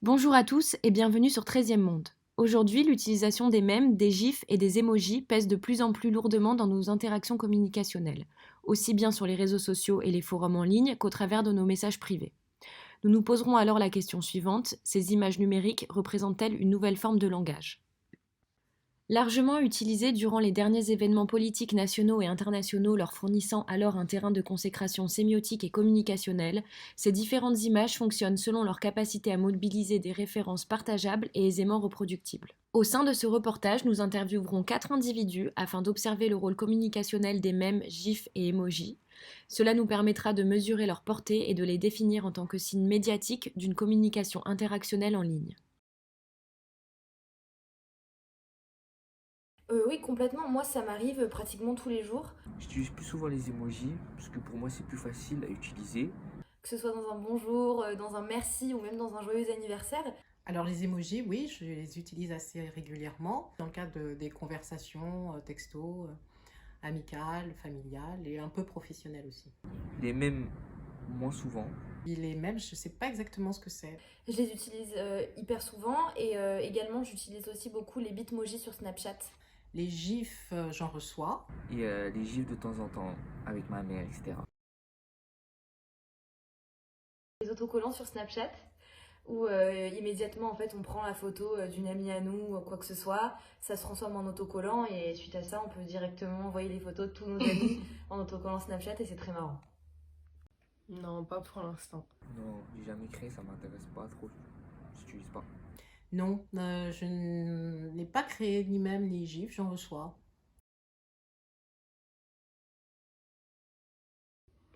Bonjour à tous et bienvenue sur 13e Monde. Aujourd'hui, l'utilisation des mèmes, des gifs et des émojis pèse de plus en plus lourdement dans nos interactions communicationnelles, aussi bien sur les réseaux sociaux et les forums en ligne qu'au travers de nos messages privés. Nous nous poserons alors la question suivante, ces images numériques représentent-elles une nouvelle forme de langage? Largement utilisés durant les derniers événements politiques nationaux et internationaux leur fournissant alors un terrain de consécration sémiotique et communicationnelle, ces différentes images fonctionnent selon leur capacité à mobiliser des références partageables et aisément reproductibles. Au sein de ce reportage, nous interviewerons 4 individus afin d'observer le rôle communicationnel des mèmes, gifs et emojis. Cela nous permettra de mesurer leur portée et de les définir en tant que signes médiatiques d'une communication interactionnelle en ligne. Oui, complètement. Moi, ça m'arrive pratiquement tous les jours, J'utilise plus souvent les emojis parce que pour moi c'est plus facile à utiliser. que ce soit dans un bonjour, dans un merci ou même dans un joyeux anniversaire. Alors les emojis, oui, je les utilise assez régulièrement dans le cadre des conversations texto, amicales, familiales et un peu professionnelles aussi. Les mêmes moins souvent. Il est même, je ne sais pas exactement ce que c'est. Je les utilise hyper souvent et également j'utilise aussi beaucoup les bitmojis sur Snapchat. Les gifs, j'en reçois. Et les gifs de temps en temps avec ma mère, etc. Les autocollants sur Snapchat où immédiatement en fait on prend la photo d'une amie à nous ou quoi que ce soit, ça se transforme en autocollant et suite à ça on peut directement envoyer les photos de tous nos amis en autocollant Snapchat et c'est très marrant. Non, pas pour l'instant. Non, j'ai jamais créé, ça m'intéresse pas trop. J'utilise pas. Non, je n'ai pas créé ni même les gifs, j'en reçois.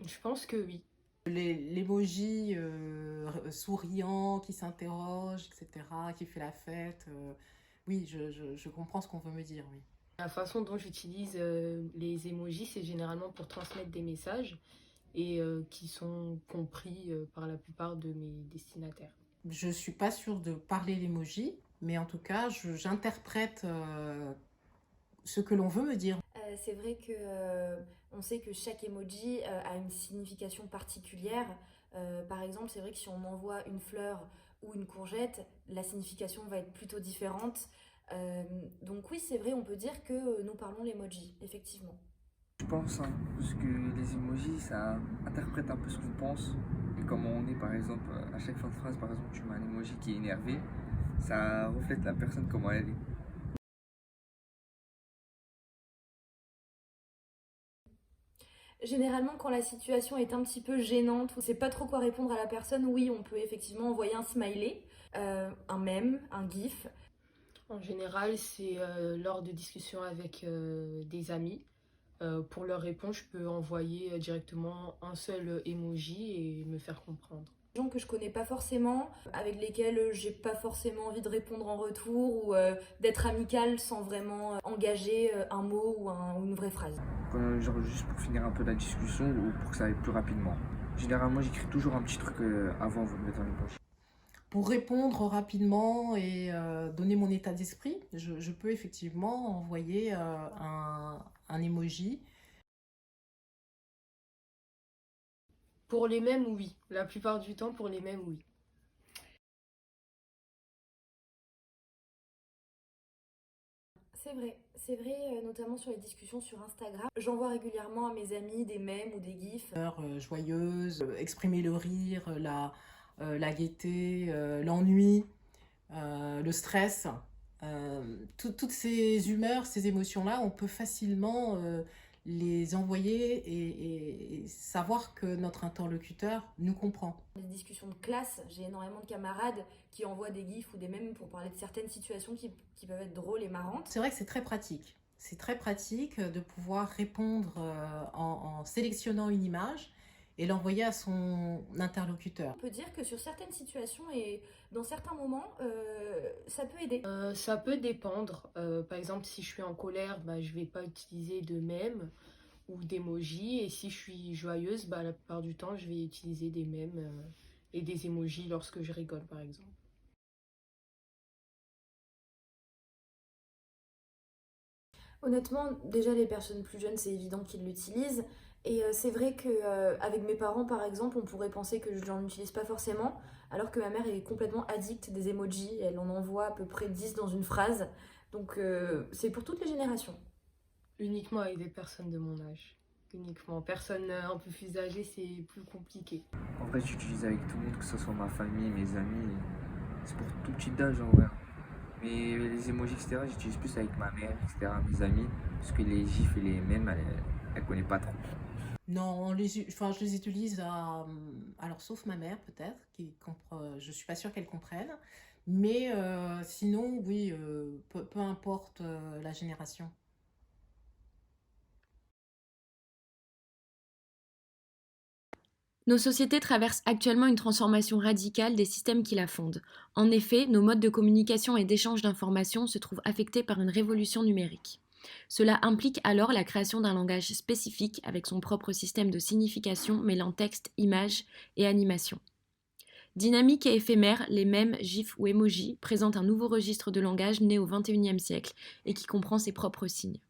Je pense que oui. L'emoji souriant, qui s'interroge, etc., qui fait la fête, oui, je comprends ce qu'on veut me dire, oui. La façon dont j'utilise les emojis, c'est généralement pour transmettre des messages et qui sont compris par la plupart de mes destinataires. Je ne suis pas sûre de parler l'emoji, mais en tout cas, j'interprète ce que l'on veut me dire. C'est vrai que on sait que chaque emoji a une signification particulière. Par exemple, c'est vrai que si on m'envoie une fleur ou une courgette, la signification va être plutôt différente. Euh, donc oui, c'est vrai, on peut dire que nous parlons l'emoji, effectivement. Je pense, hein, parce que les emojis ça interprète un peu ce qu'on pense. Et comment on est par exemple, à chaque fin de phrase, par exemple, tu mets un emoji qui est énervé, ça reflète la personne comment elle est. Généralement, quand la situation est un petit peu gênante, ou on sait pas trop quoi répondre à la personne, oui, on peut effectivement envoyer un smiley, un mème, un gif. En général, c'est lors de discussions avec des amis. Pour leur répondre, je peux envoyer directement un seul emoji et me faire comprendre. Des gens que je connais pas forcément, avec lesquels j'ai pas forcément envie de répondre en retour ou d'être amicale sans vraiment engager un mot ou une vraie phrase. Genre juste pour finir un peu la discussion ou pour que ça aille plus rapidement. Généralement, j'écris toujours un petit truc avant de me mettre dans les poches. Pour répondre rapidement et donner mon état d'esprit, je peux effectivement envoyer un emoji. Pour les mêmes, oui. La plupart du temps, pour les mêmes, oui. C'est vrai, notamment sur les discussions sur Instagram. J'envoie régulièrement à mes amis des mèmes ou des gifs. Joyeuse, exprimer le rire, la gaieté, l'ennui, le stress. Toutes ces humeurs, ces émotions-là, on peut facilement les envoyer et savoir que notre interlocuteur nous comprend. Des discussions de classe, j'ai énormément de camarades qui envoient des gifs ou des mèmes pour parler de certaines situations qui peuvent être drôles et marrantes. C'est vrai que c'est très pratique. C'est très pratique de pouvoir répondre en sélectionnant une image et l'envoyer à son interlocuteur. On peut dire que sur certaines situations et dans certains moments, ça peut aider. Ça peut dépendre. Par exemple, si je suis en colère, bah, je vais pas utiliser de mèmes ou d'emojis. Et si je suis joyeuse, bah, la plupart du temps, je vais utiliser des mèmes et des emojis lorsque je rigole, par exemple. Honnêtement, déjà les personnes plus jeunes, c'est évident qu'ils l'utilisent. Et c'est vrai que avec mes parents, par exemple, on pourrait penser que je n'en utilise pas forcément, alors que ma mère est complètement addicte des emojis. Elle en envoie à peu près 10 dans une phrase. Donc c'est pour toutes les générations. Uniquement avec des personnes de mon âge. Uniquement. Personne un peu plus âgée, c'est plus compliqué. En vrai, j'utilise avec tout le monde, que ce soit ma famille, mes amis. C'est pour tout type d'âge en vrai. Mais les emojis, etc., j'utilise plus avec ma mère, etc., mes amis, parce que les gifs et les mèmes, elle connaît pas trop. Non, enfin, je les utilise alors sauf ma mère peut-être, je suis pas sûre qu'elle comprenne, mais sinon oui, peu importe la génération. Nos sociétés traversent actuellement une transformation radicale des systèmes qui la fondent. En effet, nos modes de communication et d'échange d'informations se trouvent affectés par une révolution numérique. Cela implique alors la création d'un langage spécifique avec son propre système de signification mêlant texte, images et animation. Dynamique et éphémère, les mèmes, gifs ou emojis présentent un nouveau registre de langage né au XXIe siècle et qui comprend ses propres signes.